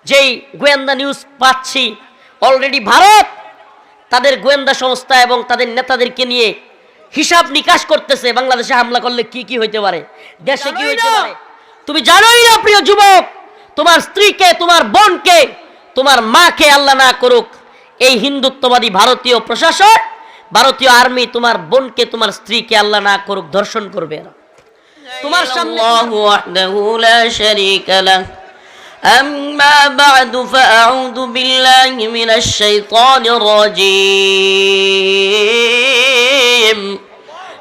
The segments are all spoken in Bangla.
যেই গোয়েন্দা নিউজ পাচ্ছি, অলরেডি ভারত তাদের গোয়েন্দা সংস্থা এবং তাদের নেতাদেরকে নিয়ে হিসাব নিকাশ করতেছে বাংলাদেশে হামলা করলে কি কি হইতে পারে, দেশে কি হইতে পারে। তুমি জানোই না প্রিয় যুবক, তোমার স্ত্রীকে, তোমার বোনকে, তোমার মাকে আল্লাহ না করুক এই হিন্দুত্ববাদী ভারতীয় প্রশাসন, ভারতীয় আর্মি তোমার বোনকে, তোমার স্ত্রীকে আল্লাহ না করুক ধর্ষণ করবে। তোমার সামনে আল্লাহু ওয়াহদাহু লা শারীকা লাহ। أما بعد فأعوذ بالله من الشيطان الرجيم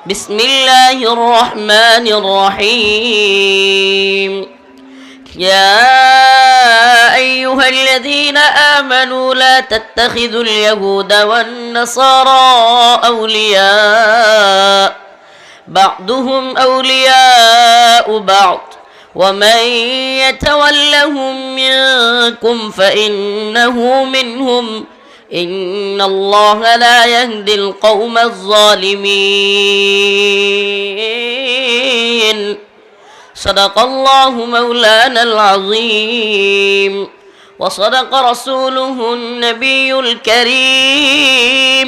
بسم الله الرحمن الرحيم يا أيها الذين آمنوا لا تتخذوا اليهود والنصارى أولياء بعضهم أولياء بعض ومن يتولهم منكم فإنه منهم إن الله لا يهدي القوم الظالمين صدق الله مولانا العظيم وصدق رسوله النبي الكريم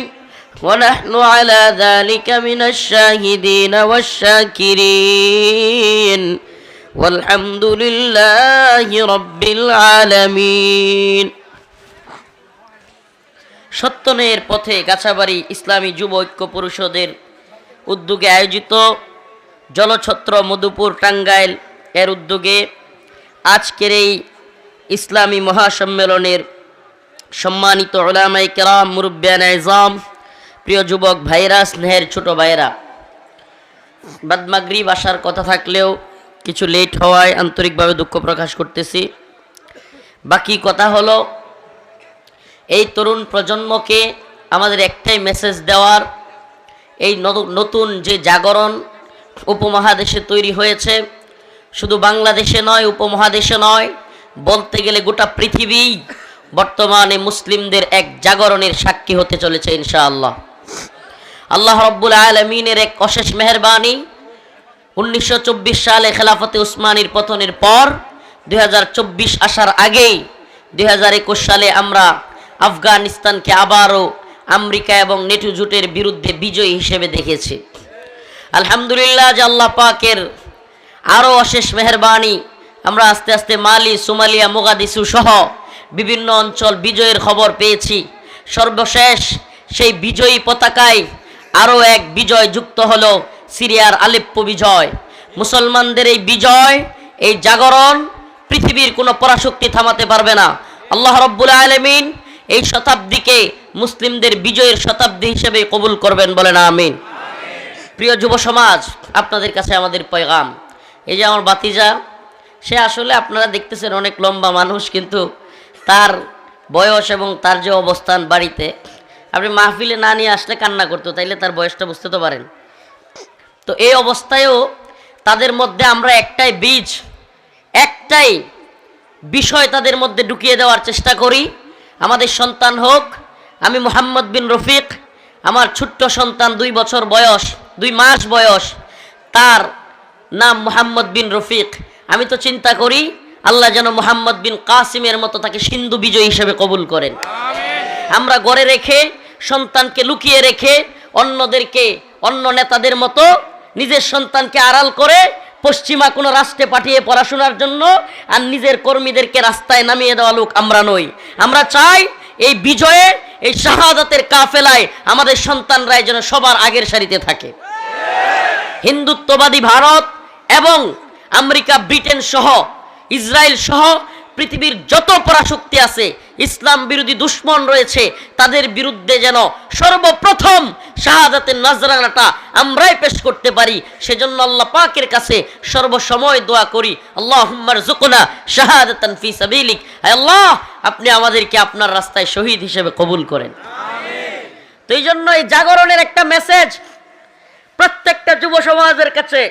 ونحن على ذلك من الشاهدين والشاكرين والحمد لله رب العالمين। সত্যনের পথে গাছাবাড়ি ইসলামী যুব ঐক্য পরিষদের উদ্যোগে আয়োজিত জলছত্র মধুপুর টাঙ্গাইল এর উদ্যোগে আজকের এই ইসলামী মহাসম্মেলনের সম্মানিত উলামায়ে কেরাম, মুরব্বিয়ানে ইজাম, প্রিয় যুবক ভাইরা, স্নেহের ছোট ভাইরা, বাদ মাগরিব আসার কথা থাকলেও কিছু লেট হওয়ায় আন্তরিকভাবে দুঃখ প্রকাশ করতেছি। বাকি কথা হলো, এই তরুণ প্রজন্মকে আমাদের একটাই মেসেজ দেওয়ার, এই নতুন যে জাগরণ উপমহাদেশে তৈরি হয়েছে, শুধু বাংলাদেশে নয়, উপমহাদেশে নয়, বলতে গেলে গোটা পৃথিবী বর্তমানে মুসলিমদের এক জাগরণের সাক্ষী হতে চলেছে ইনশাআল্লাহ। আল্লাহ রাব্বুল আলামিনের এক অশেষ মেহেরবানি, 1924 সালে খেলাফতে উসমানীর পতনের পর 2024 আসার আগেই 2021 সালে আমরা আফগানিস্তানকে আবারও আমেরিকা এবং নেটো জোটের বিরুদ্ধে বিজয়ী হিসেবে দেখেছি। আলহামদুলিল্লাহ যে আল্লাহ পাকের আরও অশেষ মেহেরবানি, আমরা আস্তে আস্তে মালি, সোমালিয়া, মোগাদিসু সহ বিভিন্ন অঞ্চল বিজয়ের খবর পেয়েছি। সর্বশেষ সেই বিজয়ী পতাকায় আরও এক বিজয় যুক্ত হলো সিরিয়ার আলেপ্পো বিজয়। মুসলমানদের এই বিজয়, এই জাগরণ পৃথিবীর কোনো পরাশক্তি থামাতে পারবে না। আল্লাহ রাব্বুল আলামিন এই শতাব্দীকে মুসলিমদের বিজয়ের শতাব্দী হিসেবে কবুল করবেন, বলেন আমিন। প্রিয় যুব সমাজ, আপনাদের কাছে আমাদের পয়গাম, এই যে আমার বাতিজা, সে আসলে আপনারা দেখতেছেন অনেক লম্বা মানুষ, কিন্তু তার বয়স এবং তার যে অবস্থান বাড়িতে, আপনি মাহফিলে না নিয়ে আসলে কান্না করতো, তাইলে তার বয়সটা বুঝতে তো পারেন। তো এই অবস্থায়ও তাদের মধ্যে আমরা একটাই বীজ, একটাই বিষয় তাদের মধ্যে ঢুকিয়ে দেওয়ার চেষ্টা করি। আমাদের সন্তান হোক, আমি মোহাম্মদ বিন রফিক, আমার ছোট্ট সন্তান 2 বছর বয়স, 2 মাস বয়স, তার নাম মোহাম্মদ বিন রফিক। আমি তো চিন্তা করি আল্লাহ যেন মোহাম্মদ বিন কাসিমের মতো তাকে সিন্ধু বিজয়ী হিসেবে কবুল করেন। আমরা গড়ে রেখে, সন্তানকে লুকিয়ে রেখে, অন্যদেরকে, অন্য নেতাদের মতো নিজের সন্তানকে আড়াল করে পশ্চিমা কোনো রাষ্ট্রে পাঠিয়ে পড়াশোনার জন্য আর নিজের কর্মীদেরকে রাস্তায় নামিয়ে দেওয়া লোক আমরা নই। আমরা চাই এই বিজয়ে, এই শাহাদাতের কাফেলায় আমাদের সন্তানরাই যেন সবার আগের সারিতে থাকে। হিন্দুত্ববাদী ভারত এবং আমেরিকা, ব্রিটেন সহ, ইসরায়েল সহ পৃথিবীর যত পরাশক্তি আছে, ইসলাম বিরোধী দুশ্মন রয়েছে, তাদের বিরুদ্ধে যেন সর্বপ্রথম শাহাদাতের নজরানাটা আমরাই পেশ করতে পারি। সেজন্য আল্লাহ পাকের কাছে সর্বসময় দোয়া করি, আল্লাহুম্মা রযুকনা শাহাদাতান ফি সাবিলিক, হে আল্লাহ আপনি আমাদেরকে আপনার রাস্তায় শহীদ হিসেবে কবুল করেন। আমিন। তো এই জন্য এই জাগরণের একটা মেসেজ প্রত্যেকটা যুব সমাজের কাছে।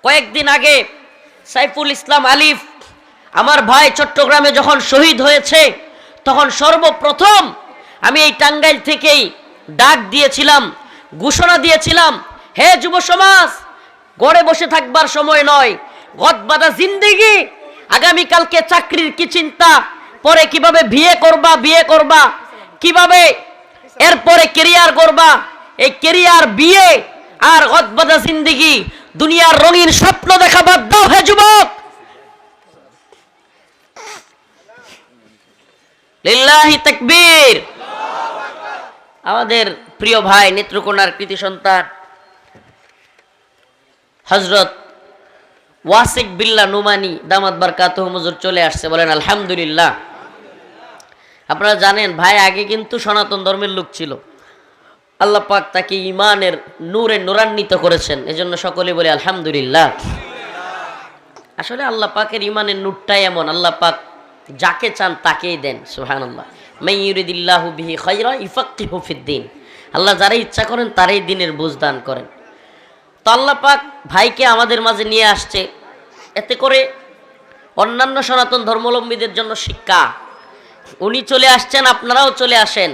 কয়েকদিন আগে সাইফুল ইসলাম আলিফ, আমার ভাই, চট্টগ্রামে যখন শহীদ হয়েছে, তখন সর্বপ্রথম আমি এই টাঙ্গাইল থেকেই ডাক দিয়েছিলাম, ঘোষণা দিয়েছিলাম, হে যুব সমাজ, ঘরে বসে থাকবার সময় নয়, গদবাঁধা জিন্দেগি, আগামীকালকে চাকরির কি চিন্তা, পরে কিভাবে বিয়ে করবা কিভাবে এরপরে ক্যারিয়ার করবা, এই ক্যারিয়ার, বিয়ে আর গদবাদা জিন্দেগি, দুনিয়ার রঙিন স্বপ্ন দেখা বাদ দাও হে যুবক। লিল্লাহি তাকবীর। আমাদের প্রিয় ভাই নেত্রকোনার কৃতি সন্তান হযরত ওয়াসিক বিল্লাহ নুমানি দামাত বারকাতুহু হুজুর চলে আসছে, বলেন আলহামদুলিল্লাহ। আপনারা জানেন ভাই আগে কিন্তু সনাতন ধর্মের লোক ছিল, আল্লাহ পাক তাকে ইমানের নূরে নূরান্বিত করেছেন, এজন্য সকলে বলে আলহামদুলিল্লাহ। আসলে আল্লাহ পাকের ইমানের নূরটাই এমন, আল্লাহ পাক যাকে চান তাকেই দেন, সুবহানাল্লাহ। মান ইউরিদিল্লাহু বিহি খায়রা ইফাক্কিহু ফিদ্দিন, আল্লাহ যারা ইচ্ছা করেন তারাই দিনের বুঝ দান করেন। তো আল্লাহ পাক ভাইকে আমাদের মাঝে নিয়ে আসছে, এতে করে অন্যান্য সনাতন ধর্মাবলম্বীদের জন্য শিক্ষা। উনি চলে আসছেন, আপনারাও চলে আসেন।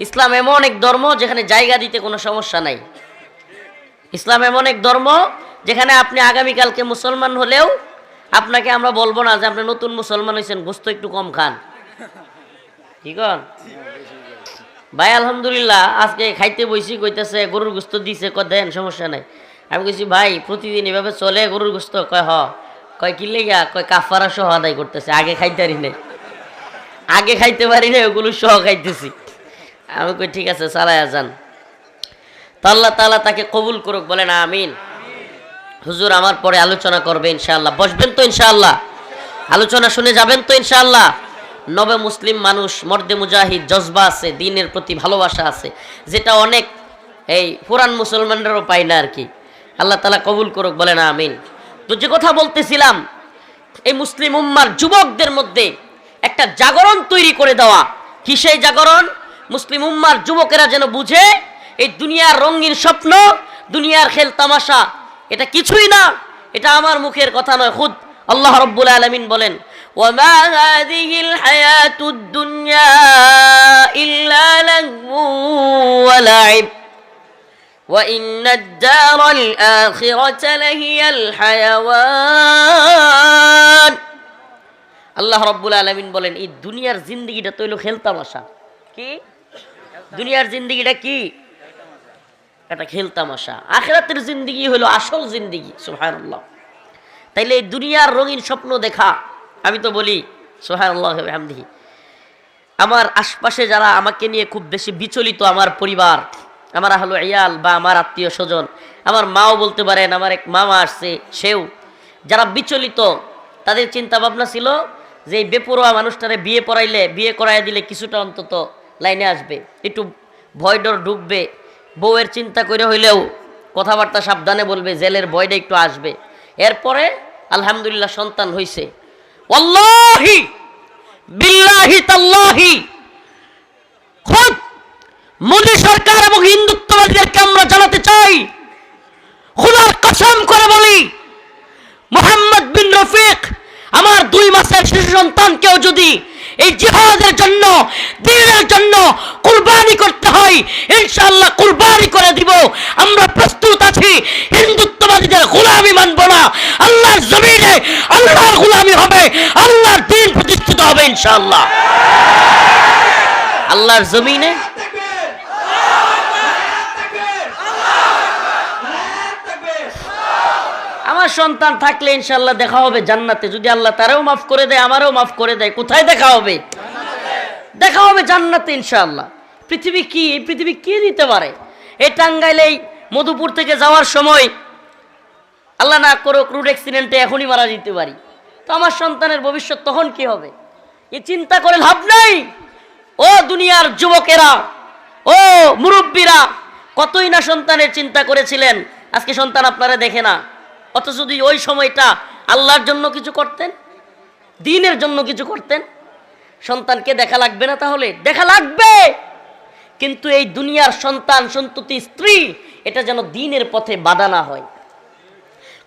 ইসলাম এমন এক ধর্ম যেখানে জায়গা দিতে কোনো সমস্যা নাই। ইসলাম এমন এক ধর্ম যেখানে আপনি আগামীকালকে মুসলমান হলেও আপনাকে আমরা বলবো না যে আপনি নতুন মুসলমান হয়েছেন, গোস্ত একটু কম খান। ঠিক ভাই আলহামদুলিল্লাহ, আজকে খাইতে বইছি, কইতেছে গরুর গোস্ত দিছে, দেন সমস্যা নাই। আমি কইছি ভাই প্রতিদিন এভাবে চলে গরুর গোস্ত? কয় কি লেগা? কয় কাফারা সহ আদায় করতেছে, আগে খাইতে পারি নাই, আগে খাইতে পারি না, ওগুলো সহ খাইতেছি। আমি কই ঠিক আছে চালায়া যান। তো আল্লাহ তাআলা তাকে কবুল করুক, বলেন আমিন। হুজুর আমার পরে আলোচনা করবে ইনশাআল্লাহ, বসবেন তো ইনশাআল্লাহ, আলোচনা শুনে যাবেন তো ইনশাআল্লাহ। নবে মুসলিম মানুষ, মর্দে মুজাহিদ জজবা আছে, দ্বীনের প্রতি ভালোবাসা আছে, যেটা অনেক এই পুরান মুসলমানরাও পায় না আর কি। আল্লাহ তাআলা কবুল করুক, বলেন আমিন। তো যে কথা বলতেছিলাম, এই মুসলিম উম্মার যুবকদের মধ্যে একটা জাগরণ তৈরি করে দেওয়া। কি সেই জাগরণ? মুসলিম উম্মার যুবকেরা যেন বুঝে এই দুনিয়ার রঙিন স্বপ্ন, দুনিয়ার খেল তামাশা এটা কিছুই না, এটা আমার মুখের কথা নয়, খুদ আল্লাহ রাব্বুল আলামিন বলেন, ওয়ামা হাযিহিল হায়াতুদ দুনিয়া ইল্লা লাহু ওয়া লাইব ওয়া ইন্নাদ দারাল আখিরাতা লাহিয়াল হায়াওয়ান। আল্লাহ রাব্বুল আলামিন বলেন এই দুনিয়ার জিন্দেগিটা তো হলো খেলতামাশা। কি দুনিয়ার জিন্দেগিটা? কি এটা খেলতামাশা। আখিরাতের জিন্দেগি হলো আসল জিন্দেগি, সুবহানাল্লাহ। তাইলে এই দুনিয়ার রঙিন স্বপ্ন দেখা, আমি তো বলি সুবহানাল্লাহ ওয়া বিহামদিহি, আমার আশপাশে যারা আমাকে নিয়ে খুব বেশি বিচলিত, আমার পরিবার, আমার আহলে ইয়াল বা আমার আত্মীয় স্বজন, আমার মাও বলতে পারেন, আমার এক মামা আসছে সেও, যারা বিচলিত, তাদের চিন্তা ভাবনা ছিল যে এই বেপরোয়া মানুষটারে বিয়ে করাইয়া দিলে কিছুটা অন্তত লাইনে আসবে, একটু ভয় ডর ঢুকবে, বউয়ের চিন্তা করে হইলেও কথাবার্তা সাবধানে বলবে, জেলের ভয়টা একটু আসবে। এরপরে আলহামদুলিল্লাহ সন্তান হইছে। ওয়াল্লাহি বিল্লাহি তাল্লাহি খুদ মোদী সরকার এবং হিন্দুত্ববাদীদেরকে আমরা জানাতে চাই, খোদার কসম করে বলি, মোহাম্মদ বিন রফিক আমার 2 মাসের শিশু সন্তানকেও যদি এই জিহাদের জন্য, দ্বীনের জন্য কুরবানি করতে হয়, ইনশাআল্লাহ কুরবানি করে দিব। আমরা প্রস্তুত আছি, হিন্দুত্ববাদীদের গোলামি মানব না। আল্লাহর জমিনে আল্লাহর গোলামি হবে, আল্লাহর দ্বীন প্রতিষ্ঠিত হবে ইনশাআল্লাহ। আল্লাহর জমিনে আমার সন্তান থাকলে ইনশাআল্লাহ দেখা হবে জান্নাতে, যদি আল্লাহ তারাও মাফ করে দেয়, আমারও মাফ করে দেয়। কোথায় দেখা হবে? দেখা হবে জান্নাতে ইনশাআল্লাহ। পৃথিবী কি, এই পৃথিবী কি দিতে পারে? এই টাঙ্গাইলে মধুপুর থেকে যাওয়ার সময় আল্লাহ না করুক রোড অ্যাক্সিডেন্টে এখনই মারা যেতে পারি, তো আমার সন্তানের ভবিষ্যৎ তখন কি হবে? এই চিন্তা করে লাভ নাই। ও দুনিয়ার যুবকেরা, ও মুরব্বীরা, কতই না সন্তানের চিন্তা করেছিলেন, আজকে সন্তান আপনারা দেখে না। অথচ যদি ওই সময়টা আল্লাহর জন্য কিছু করতেন, দ্বীনের জন্য কিছু করতেন, সন্তানকে দেখা লাগবে না? তাহলে দেখা লাগবে, কিন্তু এই দুনিয়ার সন্তান সন্ততি স্ত্রী এটা যেন দ্বীনের পথে বাধা না হয়।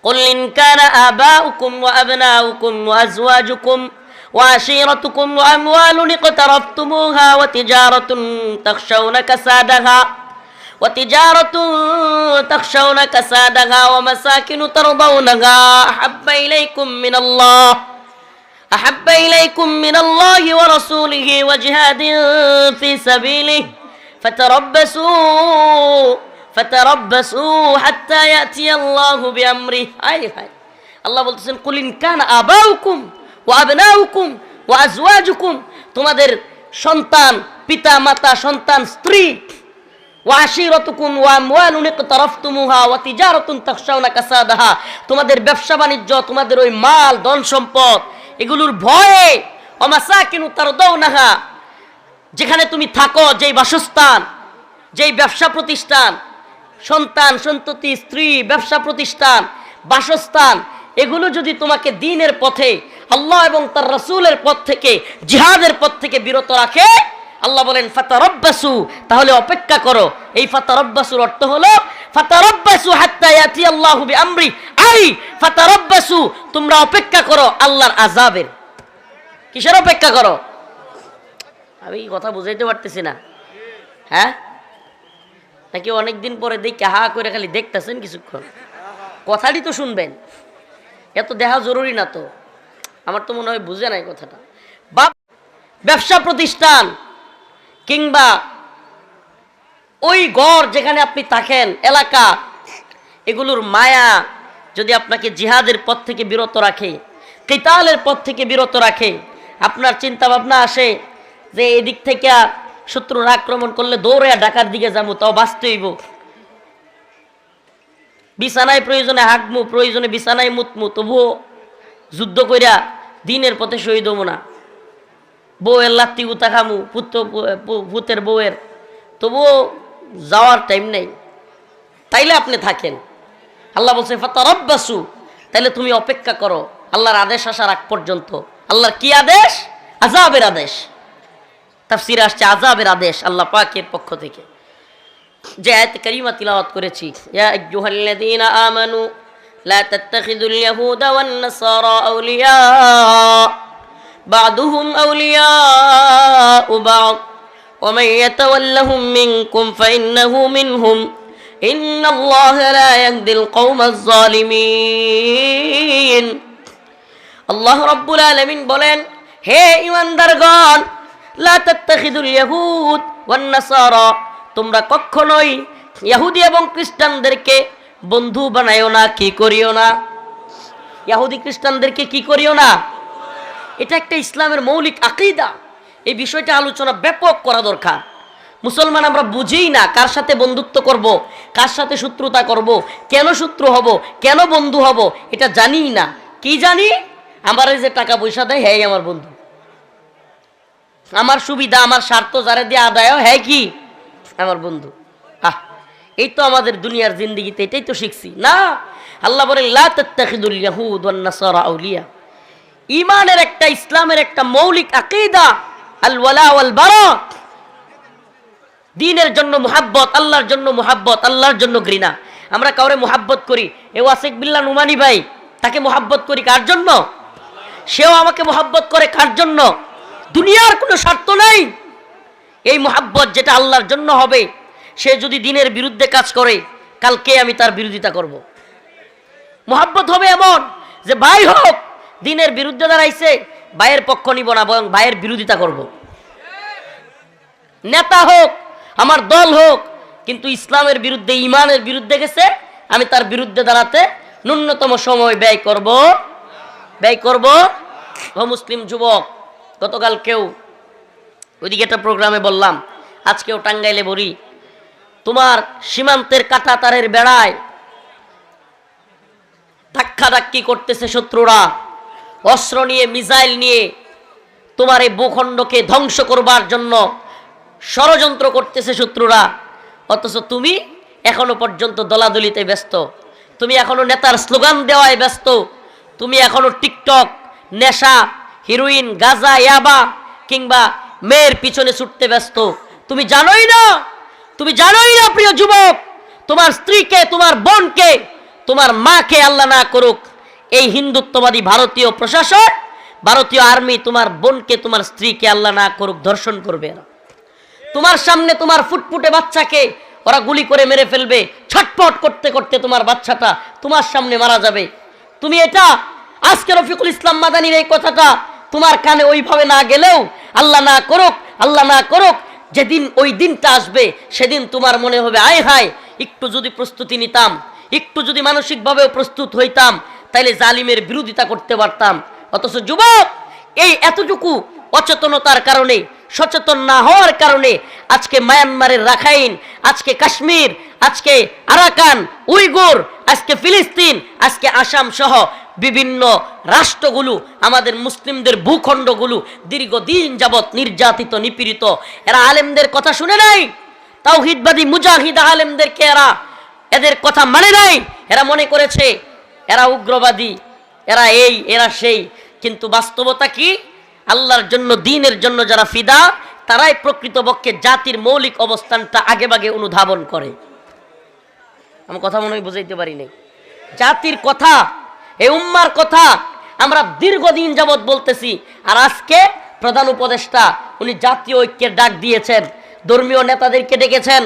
কুল ইন কানা আবাউকুম ওয়া আবনাউকুম ওয়া আজওয়াজুকুম ওয়া আশীরাতুকুম ওয়া আমওয়ালুন ইকতারাফতুমুহা ওয়া তিজারাতুন তাখশাউনা কাসাদাহা وتجارة تخشون كسادها ومساكن ترضونها أحب إليكم من الله আহাব্বা ইলাইকুম মিনাল্লাহি ওয়া রাসূলিহি ওয়া জিহাদিন ফি সাবিলিহি ফাতারাব্বাসু হাত্তা ইয়াতিয়াল্লাহু বিআমরিহি। হায় হায়, আল্লাহ বলতেছেন কুল ইন কানা আবাউকুম ওয়া আবনাউকুম ওয়া আজওয়াজুকুম, তোমাদের সন্তান, পিতা মাতা, সন্তান, স্ত্রী, ওয়া আশিরাতুকুম ওয়া আমওয়ালুন ইকতারাফতুমুহা ওয়া তিজারাতুন তাখশাউনা কাসাদাহা, তোমাদের ব্যবসা বাণিজ্য, তোমাদের ওই মাল, ধন সম্পদ, এগুলোর ভয়ে, ওয়া মাসাকিনু তারদাউনাহা, যেখানে তুমি থাকো, যেই বাসস্থান, যেই ব্যবসা প্রতিষ্ঠান, সন্তান, সন্ততি, স্ত্রী, ব্যবসা প্রতিষ্ঠান, বাসস্থান, এগুলো যদি তোমাকে দ্বীনের পথে, আল্লাহ এবং তার রাসূলের পথ থেকে, জিহাদের পথ থেকে বিরত রাখে, আল্লাহ বলেন ফাতারাব্বাসু, তাহলে অপেক্ষা করো। এই ফাতারাব্বাসুর অর্থ হলো ফাতারাব্বাসু হাত্তা ইয়াতিয়াল্লাহু বিআমরি, আই ফাতারাব্বাসু, তোমরা অপেক্ষা করো আল্লাহর আযাবের। কিসের অপেক্ষা করো? আমি কথা বুঝাইতে পারতেছি না, হ্যাঁ? নাকি অনেকদিন পরে দেখে হা করে খালি দেখতেছেন কিছুক্ষণ? কথাটি তো শুনবেন, এত দেখা জরুরি না তো? আমার তো মনে হয় বুঝে নাই কথাটা। ব্যবসা প্রতিষ্ঠান কিংবা ওই ঘর যেখানে আপনি থাকেন, এলাকা, এগুলোর মায়া যদি আপনাকে জিহাদের পথ থেকে বিরত রাখে, কিতালের পথ থেকে বিরত রাখে, আপনার চিন্তা ভাবনা আসে যে এদিক থেকে শত্রুর আক্রমণ করলে দৌড়ে ঢাকার দিকে যাবো, তাও বাঁচতে হইব, বিছানায় প্রয়োজনে হাঁকমু, প্রয়োজনে বিছানায় মুতমু, তবুও যুদ্ধ কইরা দিনের পথে শহীদ হবো না, বউয়ের লাত্তি উতা খামু, ভূতের বউয়ের, তবুও যাওয়ার টাইম নেই, তাইলে আপনি থাকেন। আল্লাহ বলছে ফাতারাব্বাসু, তাইলে তুমি অপেক্ষা করো আল্লাহর আদেশ আসার আগ পর্যন্ত। আল্লাহর কি আদেশ? আযাবের আদেশ। তাফসীরে আসছে আযাবের আদেশ আল্লাহ পাকের পক্ষ থেকে। যে আয়াত কারিমা তিলাওয়াত করেছি, ইয়া আইয়ুহাল্লাযীনা আমানু লা তাত্তাখিযুল ইয়াহুদা ওয়ান নাসারা আউলিয়া বা'দুহুম আউলিয়াউ বা'দ ওয়া মান ইয়াতাওয়াল্লাহুম মিনকুম ফাইন্নাহু মিনহুম ইন্নাল্লাহা লা ইয়াহদিল কওমাজ যালিমিন। আল্লাহ রাব্বুল আলামিন বলেন, হে ঈমানদারগণ, লা তাত্তাখিযুল ইয়াহুদ ওয়ান নাসারা, তোমরা কখনোই ইহুদি এবং খ্রিস্টানদেরকে বন্ধু বানাইও না। কি করিও না? ইহুদি খ্রিস্টানদেরকে কি করিও না? এটা একটা ইসলামের মৌলিক আকীদা। এই বিষয়টা আলোচনা ব্যাপক করা দরকার। মুসলমান আমরা বুঝি না কার সাথে বন্ধুত্ব করব, কার সাথে শত্রুতা করব, কেন শত্রু হব, কেন বন্ধু হব, এটা জানি না। কি জানি? আমার যে টাকা পয়সা দেয় হ্যাঁ আমার বন্ধু, আমার সুবিধা, আমার স্বার্থ যারা দিয়ে আদায় হয় হ্যাঁ কি আমার বন্ধু। এই তো আমাদের দুনিয়ার জিন্দেগিতে এটাই তো শিখছি না। আল্লাহ বলেন লা তাত্তাখিযুল ইয়াহুদ ওয়ান নাসারা আউলিয়া। ঈমানের একটা, ইসলামের একটা মৌলিক আকীদা আল ওয়ালা ওয়াল বারা। দ্বীনের জন্য মুহাব্বত, আল্লাহর জন্য মুহাব্বত, আল্লাহর জন্য ঘৃণা। আমরা কাউরে মুহাব্বত করি, এ ওয়াসিক বিল্লাহ নুমানি ভাই, তাকে মুহাব্বত করি কার জন্য? সেও আমাকে মুহাব্বত করে কার জন্য? দুনিয়ার কোনো স্বার্থ নাই। এই মুহাব্বত যেটা আল্লাহর জন্য হবে, সে যদি দ্বীনের বিরুদ্ধে কাজ করে, কালকে আমি তার বিরোধিতা করব। মুহাব্বত হবে এমন যে ভাই হোক দ্বীনের বিরুদ্ধে দাঁড়াইছে, ভাইয়ের পক্ষ নিব না, বরং ভাইয়ের বিরোধিতা করব। নেতা হোক, আমার দল হোক, কিন্তু ইসলামের বিরুদ্ধে, ঈমানের বিরুদ্ধে গেছে, আমি তার বিরুদ্ধে দাঁড়াতে ন্যূনতম সময় ব্যয় করব। ও মুসলিম যুবক, গতকালকেও ওইদিকে একটা প্রোগ্রামে বললাম, আজকেও টাঙ্গাইলে বলি, তোমার সীমান্তের কাঁটা তারের বেড়ায় ধাক্কাধাক্কি করতেছে শত্রুরা, অস্ত্র নিয়ে, মিসাইল নিয়ে তোমার এই ভূখণ্ডকে ধ্বংস করবার জন্য ষড়যন্ত্র করতেছে শত্রুরা। অথচ তুমি এখনো পর্যন্ত দলাদলিতে ব্যস্ত, তুমি এখনো নেতার স্লোগান দেওয়ায় ব্যস্ত, তুমি এখনো টিকটক, নেশা, হিরোইন, গাঁজা, ইয়াবা কিংবা মেয়ের পিছনে ছুটতে ব্যস্ত। তুমি জানোই না প্রিয় যুবক, তোমার স্ত্রীকে, তোমার বোনকে, তোমার মাকে আল্লাহ না করুক এই হিন্দুত্ববাদী ভারতীয় প্রশাসন, ভারতীয় আর্মি তোমার বোনকে, তোমার স্ত্রীকে আল্লাহ না করুক ধর্ষণ করবে। তোমার সামনে তোমার ফুটফুটে বাচ্চাকে ওরা গুলি করে মেরে ফেলবে, ছটপট করতে করতে তোমার বাচ্চাটা তোমার সামনে মারা যাবে। তুমি এটা আজকে রফিকুল ইসলাম মাদানির এই কথাটা তোমার কানে ওইভাবে না গেলেও আল্লাহ না করুক, আল্লাহ না করুক, যেদিন ওই দিনটা আসবে সেদিন তোমার মনে হবে আয় হায়, একটু যদি প্রস্তুতি নিতাম, একটু যদি মানসিকভাবেও প্রস্তুত হইতাম, তাইলে জালিমের বিরোধিতা করতে পারতাম। অথচ যুবক এই এতটুকু অচেতনতার কারণে, সচেতন না হওয়ার কারণে আজকে মায়ানমারের রাখাইন, আজকে কাশ্মীর, আজকে আরাকান, উইগুর, আজকে ফিলিস্তিন, আজকে আসাম সহ বিভিন্ন রাষ্ট্রগুলো, আমাদের মুসলিমদের ভূখণ্ডগুলো দীর্ঘদিন যাবৎ নির্যাতিত, নিপীড়িত। এরা আলেমদের কথা শুনে নাই, তাওহীদবাদী মুজাহিদ আলেমদেরকে এদের কথা মানে নাই। এরা মনে করেছে এরা উগ্রবাদী, এরা এই, এরা সেই। কিন্তু বাস্তবতা কি? আল্লাহর জন্য, দ্বীনের জন্য যারা ফিদা, তারাই প্রকৃতপক্ষে জাতির মৌলিক অবস্থানটা আগেভাগে অনুধাবন করে। আমার কথা মনে হয় বুঝাইতে পারি নাই। জাতির কথা, এই উম্মার কথা আমরা দীর্ঘদিন যাবৎ বলতেছি। আর আজকে প্রধান উপদেষ্টা উনি জাতীয় ঐক্যের ডাক দিয়েছেন, ধর্মীয় নেতাদেরকে ডেকেছেন,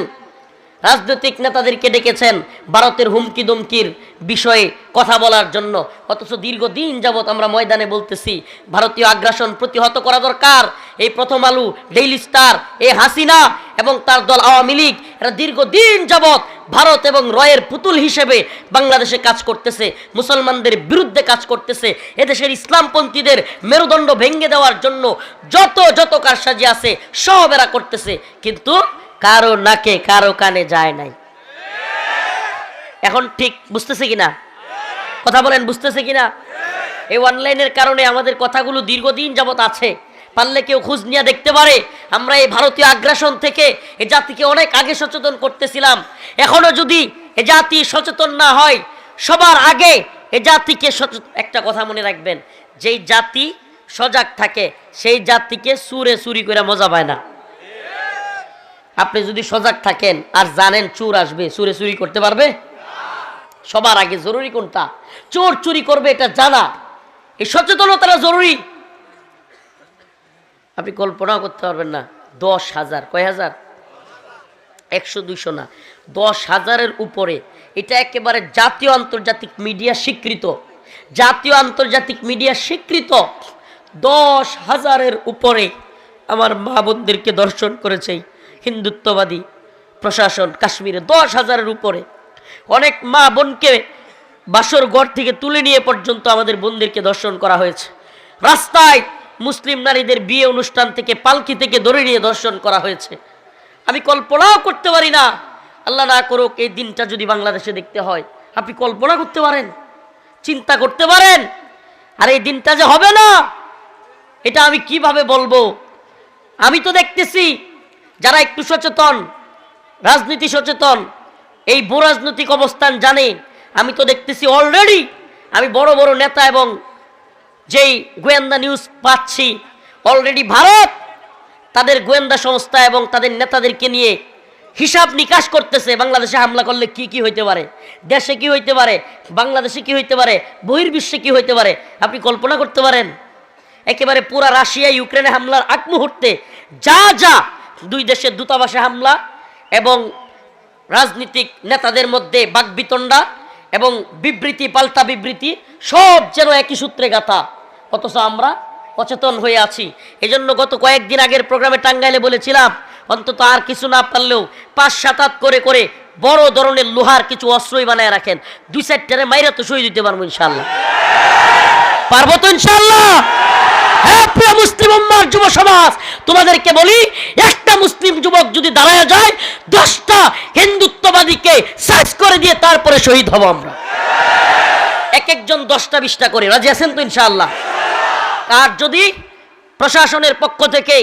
রাজনৈতিক নেতাদেরকে ডেকেছেন ভারতের হুমকি দমকির বিষয়ে কথা বলার জন্য। অথচ দীর্ঘদিন যাবৎ আমরা ময়দানে বলতেছি ভারতীয় আগ্রাসন প্রতিহত করা দরকার। এই প্রথম আলো, ডেইলি স্টার, এই হাসিনা এবং তার দল আওয়ামী লীগ, এরা দীর্ঘদিন যাবৎ ভারত এবং রয়ের পুতুল হিসেবে বাংলাদেশে কাজ করতেছে, মুসলমানদের বিরুদ্ধে কাজ করতেছে। এদেশের ইসলামপন্থীদের মেরুদণ্ড ভেঙে দেওয়ার জন্য যত কারসাজি আছে সব এরা করতেছে, কিন্তু কারো নাকে কারো কানে যায় নাই। এখন ঠিক বুঝতেছে কিনা? কথা বলেন, বুঝতেছে কিনা? এই অনলাইনের কারণে আমাদের কথাগুলো দীর্ঘদিন যাবত আছে, পারলে কেউ খোঁজ নিয়ে দেখতে পারে। আমরা এই ভারতীয় আগ্রাসন থেকে এ জাতিকে অনেক আগে সচেতন করতেছিলাম। এখনো যদি এ জাতি সচেতন না হয়, সবার আগে এ জাতিকে একটা কথা মনে রাখবেন, যেই জাতি সজাগ থাকে সেই জাতিকে সুরে চুরি করে মজা পায় না। আপনি যদি সজাগ থাকেন আর জানেন চোর আসবে, চোরে চুরি করতে পারবে? সবার আগে জরুরি কোনটা? চোর চুরি করবে এটা জানা, এই সচেতনতাটা জরুরি। আপনি কল্পনাও করতে পারবেন না, 10,000, কয় হাজার? 100-200 না, 10,000-এর উপরে। এটা একেবারে জাতীয় আন্তর্জাতিক মিডিয়া স্বীকৃত, জাতীয় আন্তর্জাতিক মিডিয়া স্বীকৃত। 10,000-এর উপরে আমার মা বোনদেরকে দর্শন করেছে হিন্দুত্ববাদী প্রশাসন কাশ্মীরে। 10,000-এর উপরে। অনেক মা বোনকে বাসর ঘর থেকে তুলে নিয়ে পর্যন্ত আমাদের বোনদেরকে দর্শন করা হয়েছে। রাস্তায় মুসলিম নারীদের বিয়ে অনুষ্ঠান থেকে, পালকি থেকে ধরে নিয়ে দর্শন করা হয়েছে। আমি কল্পনাও করতে পারি না, আল্লাহ না করুক এই দিনটা যদি বাংলাদেশে দেখতে হয়। আপনি কল্পনা করতে পারেন, চিন্তা করতে পারেন? আর এই দিনটা যে হবে না, এটা আমি কিভাবে বলবো? আমি তো দেখতেছি যারা একটু সচেতন, রাজনীতি সচেতন, এই ভূরাজনৈতিক অবস্থান জানে, আমি তো দেখতেছি অলরেডি আমি বড় বড় নেতা এবং যেই গোয়েন্দা নিউজ পাচ্ছি, অলরেডি ভারত তাদের গোয়েন্দা সংস্থা এবং তাদের নেতাদেরকে নিয়ে হিসাব নিকাশ করতেছে। বাংলাদেশে হামলা করলে কি কি হইতে পারে, দেশে কি হইতে পারে, বাংলাদেশে কি হইতে পারে, বহির্বিশ্বে কি হইতে পারে। আপনি কল্পনা করতে পারেন? একেবারে পুরা রাশিয়া ইউক্রেনে হামলার আগ মুহূর্তে যা দুই দেশের দূতাবাসে হামলা এবং রাজনীতিক নেতাদের মধ্যে বাকবিতণ্ডা এবং বিবৃতি, পাল্টা বিবৃতি, সব যেন একই সূত্রে গাঁথা। অথচ আমরা অচেতন হয়ে আছি। এজন্য গত কয়েকদিন আগের প্রোগ্রামে টাঙ্গাইলে বলেছিলাম, অন্তত আর কিছু না পারলেও 5-7 হাত করে বড় ধরনের লোহার কিছু অস্ত্রই বানায় রাখেন। 2-4টারে মাইরা তো শহীদ দিতে পারবো ইনশাআল্লাহ। পারবো তো ইনশাআল্লাহ? হ্যাঁ প্রিয় মুসলিম উম্মার যুব সমাজ, তোমাদেরকে বলি, একটা মুসলিম যুবক যদি দাঁড়ায় যায়, 10টা হিন্দুত্ববাদীকে সার্চ করে দিয়ে তারপরে শহীদ হব আমরা। এক একজন 10টা-20টা করে। রাজি আছেন তো ইনশাআল্লাহ? আর যদি প্রশাসনের পক্ষ থেকে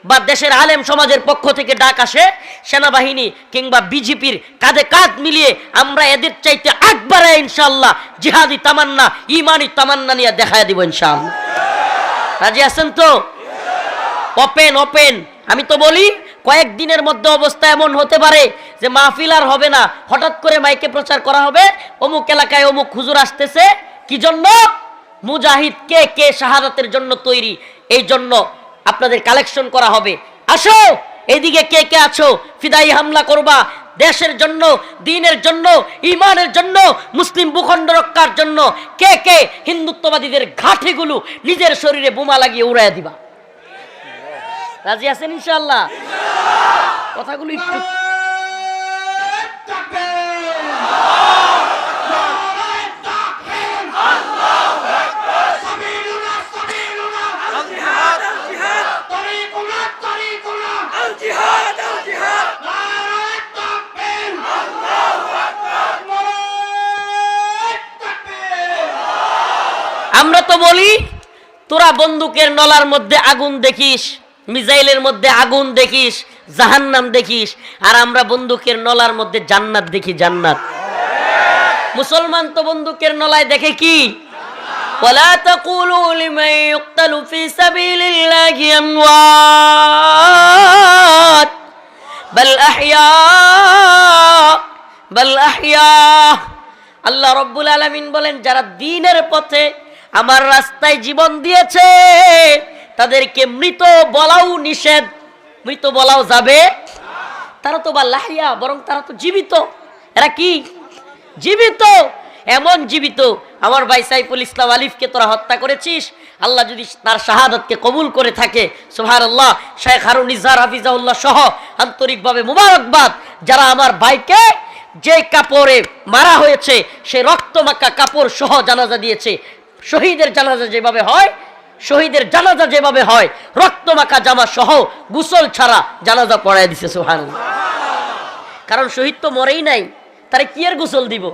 বা দেশের আলেম সমাজের পক্ষ থেকে ডাক আসে, সেনাবাহিনী কিংবা বিজেপির কাঁধে কাঁধ মিলিয়ে আমরা এদের চাইতে আকবারে ইনশাআল্লাহ জিহাদি তামান্না, ইমানি তামান্না নিয়ে দেখায় দিব ইনশাআল্লাহ। রাজি আছেন তো? ওপেন। আমি তো বলি কয়েকদিনের মধ্যে অবস্থা এমন হতে পারে যে মাহফিল আর হবে না, হঠাৎ করে মাইকে প্রচার করা হবে, অমুক এলাকায় অমুক হুজুর আসতেছে। কি জন্য? মুজাহিদ কে শাহাদাতের জন্য তৈরি, এই জন্য আপনাদের কালেকশন করা হবে। আসো এদিকে কে আছো, ফিদাই হামলা করবা, দেশের জন্য, দ্বীনের জন্য, ঈমানের জন্য, মুসলিম ভূখণ্ড রক্ষার জন্য কে কে হিন্দুত্ববাদীদের ঘাঁটিগুলো নিজের শরীরে বোমা লাগিয়ে উড়াইয়া দিবা? রাজি আছেন ইনশাআল্লাহ? কথাগুলো একটু আমরা তো বলি তোরা বন্দুকের নলার মধ্যে আগুন দেখিস, মিসাইলের মধ্যে আগুন দেখিস, জাহান্নাম দেখিস, আর আমরা বন্দুকের নলার মধ্যে জান্নাত দেখি, জান্নাত। মুসলমান তো বন্দুকের নলায় দেখে কি? ওয়ালা তাকুলু লিমান ইউক্তালু ফি সাবিলিল্লাহি আমওয়াত বাল আহইয়া বাল আহইয়া। আল্লাহ রাব্বুল আলামিন বলেন, যারা দ্বীনের পথে আমার রাস্তায় জীবন দিয়েছে তাদেরকে মৃত বলাও নিষেধ। মৃত বলাও যাবে? তারা তো বা লাহিয়া, বরং তারা তো জীবিত। এরা কি? জীবিত। এমন জীবিত, আমার ভাই সাইফুল ইসলাম আলিফকে তোরা হত্যা করেছিস, আল্লাহ যদি তার শাহাদাতকে কবুল করে থাকে, সুবহানাল্লাহ। শেখ হারুন ইজহার হাফিজাহুল্লাহ সহ আন্তরিকভাবে মুবারকবাদ। যারা আমার ভাইকে যে কাপড়ে মারা হয়েছে সে রক্তমাখা কাপড় সহ জানাজা দিয়েছে। শহীদের জানাজা যেভাবে হয়, শহীদের জানাজা যেভাবে হয়, রক্তমাখা জামা সহ গোসল ছাড়া জানাজা পড়ায় দিছে, সুবহানাল্লাহ। কারণ শহীদ তো মরেই নাই, তারে কি আর গোসল দিব?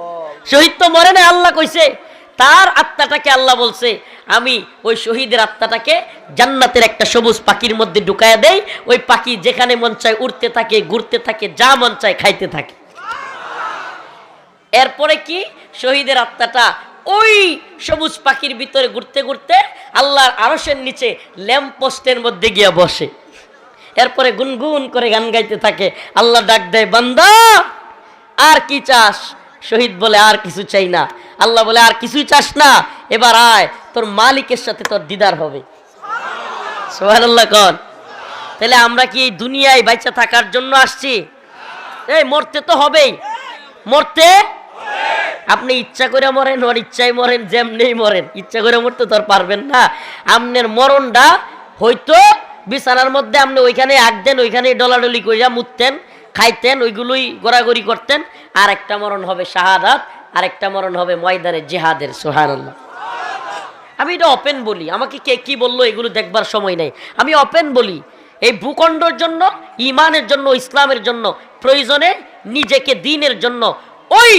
শহীদ তো মরে নাই। আল্লাহ কইছে তার আত্মাটাকে, আল্লাহ বলছে আমি ওই শহীদের আত্মাটাকে জান্নাতের একটা সবুজ পাখির মধ্যে ঢুকায়া দেই। ওই পাখি যেখানে মন চায় উড়তে থাকে, ঘুরতে থাকে, যা মন চায় খাইতে থাকে। এরপরে কি? শহীদের আত্মাটা ওই সবুজ পাখির ভিতরে ঘুরতে ঘুরতে আল্লাহর আরশের নিচে ল্যাম্প পোস্টের মধ্যে গিয়ে বসে। এরপরে গুনগুন করে গান গাইতে থাকে। আল্লাহ ডাক দেয়, বান্দা আর কি চাস? শহীদ বলে, আর কিছু চাই না। আল্লাহ বলে, আর কিছুই চাস না? এবার আয়, তোর মালিকের সাথে তোর দিদার হবে। সুবহানাল্লাহ কোন? তাহলে আমরা কি এই দুনিয়ায় বাইচা থাকার জন্য আসছি? এই মরতে তো হবেই, মরতে। আপনি ইচ্ছা করে মরেন, ওর ইচ্ছায় মরেন, যেমনেই মরেন, ইচ্ছা করে মরতে তো আর পারবেন না। আপনার মরণটা হয়তো বিছানার মধ্যে আপনি ওইখানে আগ দেন, ওইখানে ডলাডলি করিয়া মুততেন, খাইতেন, ওইগুলোই গোড়াগড়ি করতেন। আর একটা মরণ হবে শাহাদাত, আর একটা মরণ হবে ময়দানে জিহাদের। সুবহানাল্লাহ। আমি এটা ওপেন বলি, আমাকে কে কি বললো এগুলো দেখবার সময় নেই। আমি ওপেন বলি, এই ভূখণ্ডের জন্য, ইমানের জন্য, ইসলামের জন্য প্রয়োজনে নিজেকে দ্বীনের জন্য ওই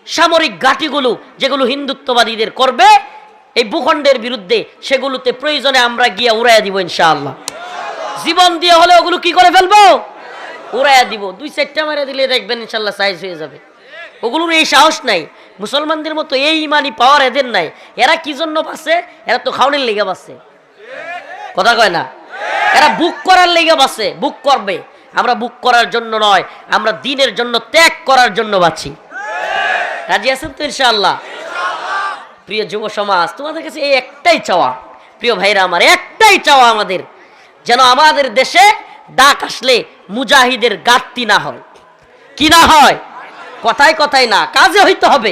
সামরিক ঘাঁটিগুলো যেগুলো হিন্দুত্ববাদীদের করবে এই ভূখণ্ডের বিরুদ্ধে, সেগুলোতে প্রয়োজনে আমরা গিয়ে উড়াইয়া দিব ইনশাআল্লাহ। জীবন দিয়ে হলে ওগুলো কি করে ফেলবো? উড়াইয়া দিব। 2-4টা মারা দিলে দেখবেন ইনশাআল্লাহ সাইজ হয়ে যাবে। ওগুলোর এই সাহস নাই। মুসলমানদের মতো এই ইমানি পাওয়ার এদের নাই। এরা কি জন্য বাঁচে? এরা তো খাওয়ানোর লেগে বাঁচে, কথা কয় না? এরা বুক করার লেগে বাঁচে, বুক করবে। আমরা বুক করার জন্য নয়, আমরা দ্বীনের জন্য ত্যাগ করার জন্য বাঁচি। রাজি আছেন তো ইনশাআল্লাহ? প্রিয় যুব সমাজ, তোমাদের কাছে এই একটাই চাওয়া, প্রিয় ভাইরা আমার, একটাই চাওয়া আমাদের, যেন আমাদের দেশে ডাক আসলে মুজাহিদের ঘাটতি না হয়। কি না হয়? কথায় কথায় না, কাজে হইতে হবে।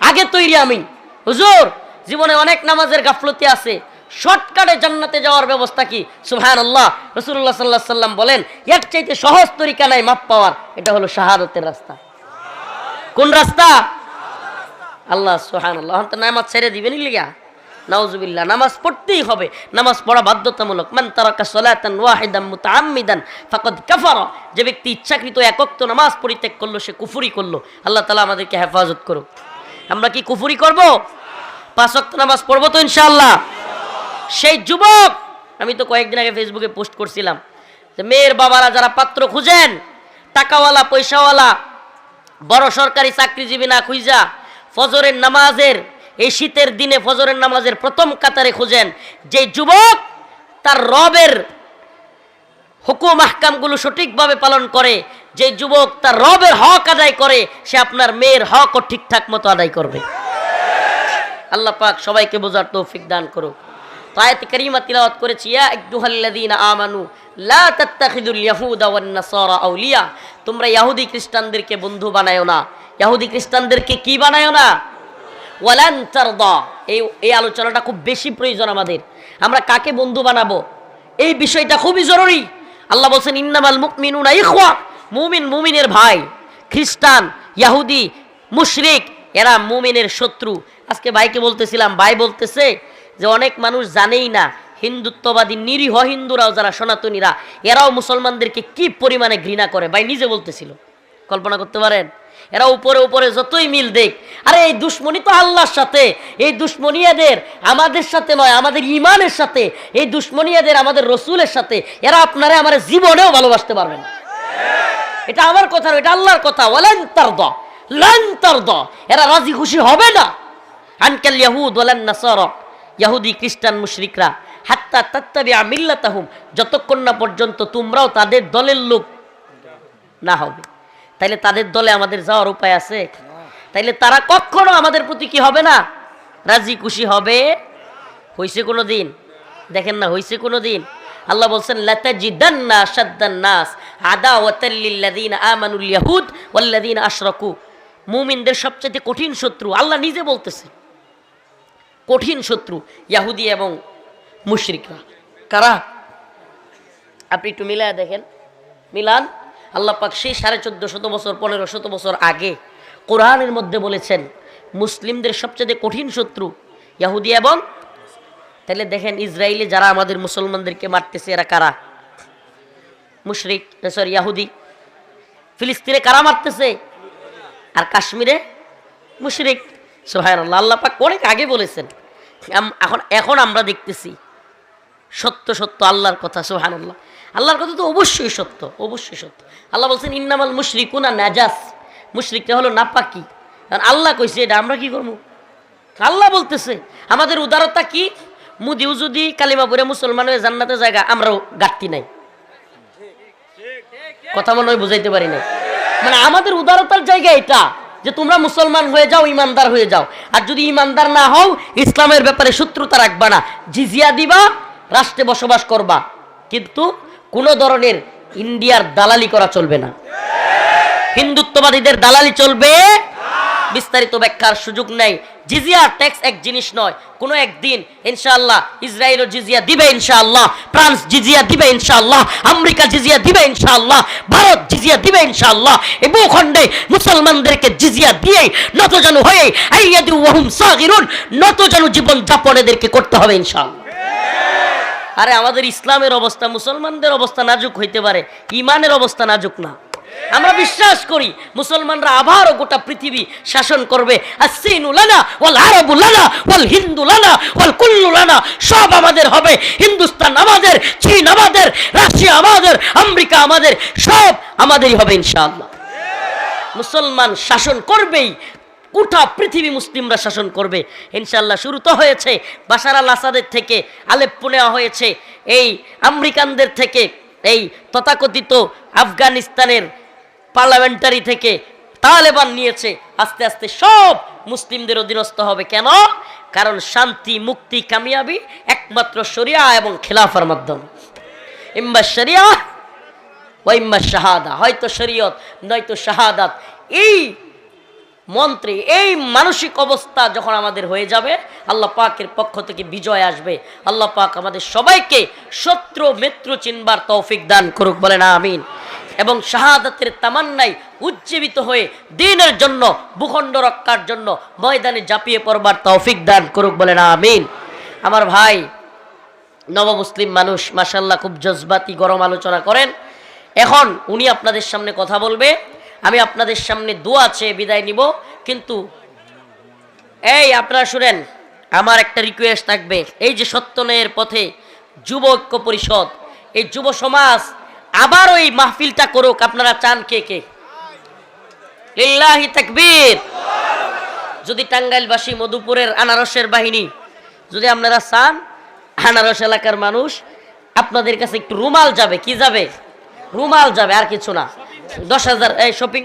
আগে তৈরি আমি। হুজুর, জীবনে অনেক নামাজের গাফলতি আছে, শর্টকাটে জান্নাতে যাওয়ার ব্যবস্থা কি? সুবহানাল্লাহ। রাসূলুল্লাহ সাল্লাল্লাহু আলাইহি সাল্লাম বলেন, এর চাইতে সহজ তরিকা নাই মাপ পাওয়ার, এটা হলো শাহাদাতের রাস্তা। কোন রাস্তা? আল্লাহ সুবহানাল্লাহ। তো নামাজ ছেড়ে দিবেন লিগা? নাউজুবিল্লাহ। নামাজ পড়তেই হবে, নামাজ পড়া বাধ্যতামূলক। মান তারাকা সালাতান ওয়াহিদান মুতাআম্মিদান ফাকাদ কাফারা। যে ব্যক্তি ইচ্ছাকৃত এক ওয়াক্ত নামাজ পরিত্যাগ করলো সে কুফরি করলো। আল্লাহ তাআলা আমাদেরকে হেফাজত করুক। আমরা কি কুফরি করব? 5 ওয়াক্ত নামাজ পড়বো তো ইনশাআল্লাহ। সেই যুবক, আমি তো কয়েকদিন আগে ফেসবুকে পোস্ট করছিলাম যে মেয়ের বাবারা যারা পাত্র খুঁজেন, টাকাওয়ালা পয়সাওয়ালা, বড় সরকারি চাকরিজীবী না খুঁজা ফজরের নামাজের, এই শীতের দিনে ফজরের নামাজের প্রথম কাতারে খুঁজেন, যে যুবক তার রবের হুকুম আহকামগুলো সঠিকভাবে পালন করে, যে যুবক তার রবের হক আদায় করে, সে আপনার মেয়ের হকও ঠিকঠাক মতো আদায় করবে। আল্লাহ পাক সবাইকে বোঝার তৌফিক দান করুক। তো আয়াতে কারিমা তিলাওয়াত করেছি, ইয়া আইয়ুহাল্লাযীনা আমানু লা তাত্তাখিযুল ইয়াহুদা ওয়ান নাসারা আউলিয়া, তোমরা ইহুদি খ্রিস্টানদেরকে বন্ধু বানায়ো না। ইহুদি খ্রিস্টানদেরকে কি বানায়ো না? ওয়ালান তারদা। এই আলোচনাটা খুব বেশি প্রয়োজন আমাদের। আমরা কাকে বন্ধু বানাবো এই বিষয়টা খুবই জরুরি। আল্লাহ বলছেন ইন্নামাল মুমিনুনা ইখওয়া, মুমিন মুমিনের ভাই। খ্রিস্টান, ইহুদি, মুশরিক এরা মুমিনের শত্রু। আজকে ভাইকে বলতেছিলাম, ভাই বলতেছে যে অনেক মানুষ জানেই না হিন্দুত্ববাদী নিরীহ হিন্দুরাও যারা সনাতনীরা এরাও মুসলমানদেরকে কি পরিমাণে ঘৃণা করে। ভাই নিজে বলতেছিল, কল্পনা করতে পারেন? এরা উপরে উপরে যতই মিল দেখ, আরে এই দুশ্মনী তো আল্লাহর সাথে, এই দুশ্মনী এদের আমাদের সাথে নয়, আমাদের ইমানের সাথে। এই দুশ্মনী এদের আমাদের রসুলের সাথে। এরা আপনারা আমার জীবনেও ভালোবাসতে পারবেন না। এটা আমার কথা, এটা আল্লাহর কথা। ওয়ালান তারদা, লান তারদা, এরা রাজি খুশি হবে না। আনকাল ইয়াহুদ ওয়ালান নাসারা, ইহুদি খ্রিস্টান মুশরিকরা, হাত্তা তাত্তাবিআ মিল্লাতাহুম, যতক্ষণ না পর্যন্ত তোমরাও তাদের দলের লোক না হবে। তাইলে তাদের দলে আমাদের যাওয়ার উপায় আছে? তাইলে তারা কখনো আমাদের প্রতি কি হবে না? রাজি খুশি হবে? হইছে কোনো দিন? দেখেন না, হইছে কোনো দিন? আল্লাহ বলছেন লাতাজিদান্না আশাদ্দান নাস আদাওয়াতাল লিল্লাযীনা আমানুল ইয়াহুদ ওয়াল্লাযীনা আশরাকু, মুমিনদের সবচেয়ে কঠিন শত্রু আল্লাহ নিজে বলতেছে, কঠিন শত্রু ইহুদি এবং মুশরিকরা। কারা? আপনি একটু মিলায় দেখেন, মিলান। আল্লাহ পাক সেই 1450 বছর 1500 বছর আগে কোরআনের মধ্যে বলেছেন মুসলিমদের সবচেয়ে কঠিন শত্রু ইহুদি এবং, তাহলে দেখেন ইসরায়েলে যারা আমাদের মুসলমানদেরকে মারতেছে এরা কারা? মুশরিক, সরি ইহুদি। ফিলিস্তিনে কারা মারতেছে? আর কাশ্মীরে মুশরিক। সুবহানাল্লাহ, আল্লাহ পাক অনেক আগে বলেছেন। এখন আমরা দেখতেছি সত্য সত্য আল্লাহর কথা। সুবহানাল্লাহ, আল্লাহর কথা তো অবশ্যই সত্য, অবশ্যই সত্য। আল্লাহ বলছেন ইন্নামাল মুশরিকুনা নাজাস, মুশরিকরা হলো নাপাকি। কারণ আল্লাহ কইছে এটা, আমরা কি করবো? আল্লাহ বলতেছে। আমাদের উদারতা কি? মুদিও যদি কালিমা পড়ে মুসলমান হয়ে জান্নাতে জায়গা, আমরাও গাটতি নাই। কথা মনে হয় বুঝাইতে পারি নাই। মানে আমাদের উদারতার জায়গা এটা যে তোমরা মুসলমান হয়ে যাও, ইমানদার হয়ে যাও। আর যদি ইমানদার না হও, ইসলামের ব্যাপারে শত্রুতা রাখবা না, জিজিয়া দিবা, রাষ্ট্রে বসবাস করবা, কিন্তু কোনো ধরনের ইন্ডিয়ার দালালি করা চলবে না, হিন্দুত্ববাদীদের দালালি চলবে। বিস্তারিত ব্যাখ্যার সুযোগ নাই। জিজিয়া ট্যাক্স এক জিনিস নয়। কোনো একদিন ইনশাআল্লাহ ইসরায়েলও জিজিয়া দিবে, ইনশাআল্লাহ ফ্রান্স জিজিয়া দিবে, ইনশাআল্লাহ আমেরিকা জিজিয়া দিবে, ইনশাআল্লাহ ভারত জিজিয়া দিবে, ইনশাআল্লাহ এই ভূখণ্ডে মুসলমানদেরকে জিজিয়া দিয়ে নতজানু হয়ে আইয়াদু ওয়াহুম সাগিরুন, নতজানু জীবন যাপন এদেরকে করতে হবে ইনশাআল্লাহ। আরে আমাদের ইসলামের অবস্থা, মুসলমানদের অবস্থা নাজুক হইতে পারে, ইমানের অবস্থা নাজুক না। আমরা বিশ্বাস করি মুসলমানরা আবারও গোটা পৃথিবী শাসন করবে। আসসিনু লানা ওয়াল আরাবু লানা ওয়াল হিন্দু লানা ওয়াল কুল্লু লানা, সব আমাদের হবে। হিন্দুস্তান আমাদের, চীন আমাদের, রাশিয়া আমাদের, আমেরিকা আমাদের, সব আমাদেরই হবে ইনশাআল্লাহ। মুসলমান শাসন করবেই, গোটা পৃথিবী মুসলিমরা শাসন করবে ইনশাআল্লাহ। শুরু তো হয়েছে বাশার আল আসাদের থেকে, আলেপ্পো নেওয়া হয়েছে এই আমেরিকানদের থেকে, এই তথাকথিত আফগানিস্তানের পার্লামেন্টারি থেকে তালেবান নিয়েছে। আস্তে আস্তে সব মুসলিমদের অধীনস্থ হবে। কেন? কারণ শান্তি, মুক্তি, কামিয়াবি একমাত্র শরিয়া এবং খেলাফার মাধ্যমে। ইম্মা শরিয়া ওয়া ইম্মা শাহাদা, হয়তো শরীয়ত নয়তো শাহাদাত। এই মন্ত্রে, এই মানসিক অবস্থা যখন আমাদের হয়ে যাবে, আল্লাহ পাকের পক্ষ থেকে বিজয় আসবে। আল্লাহ পাক আমাদের সবাইকে শত্রু মিত্র চিনবার তৌফিক দান করুক, বলেন আমিন। এবং শাহাদাতের তামান্নাই উজ্জীবিত হয়ে দ্বীনের জন্য, ভূখণ্ড রক্ষার জন্য ময়দানে ঝাঁপিয়ে পড়বার তৌফিক দান করুক, বলেন আমিন। আমার ভাই নবমুসলিম মানুষ, মাশাআল্লাহ খুব জজবাতি গরম আলোচনা করেন। এখন উনি আপনাদের সামনে কথা বলবে, আমি আপনাদের সামনে দোয়া চেয়ে বিদায় নিব। কিন্তু এই আপনারা শুনেন, আমার একটা রিকোয়েস্ট থাকবে। এই যে সত্যনের পথে যুব ঐক্য পরিষদ, এই যুব সমাজ আবার ওই মাহফিলটা করুক, আপনারা চান কে কে? লিল্লাহি তাকবীর। যদি টাঙ্গাইলবাসী, মধুপুরের আনারসের বাহিনী যদি আপনারা চান, আনারস এলাকার মানুষ, আপনাদের কাছে একটু রুমাল যাবে। কি যাবে? রুমাল যাবে, আর কিছু না। 10,000 এই শপিং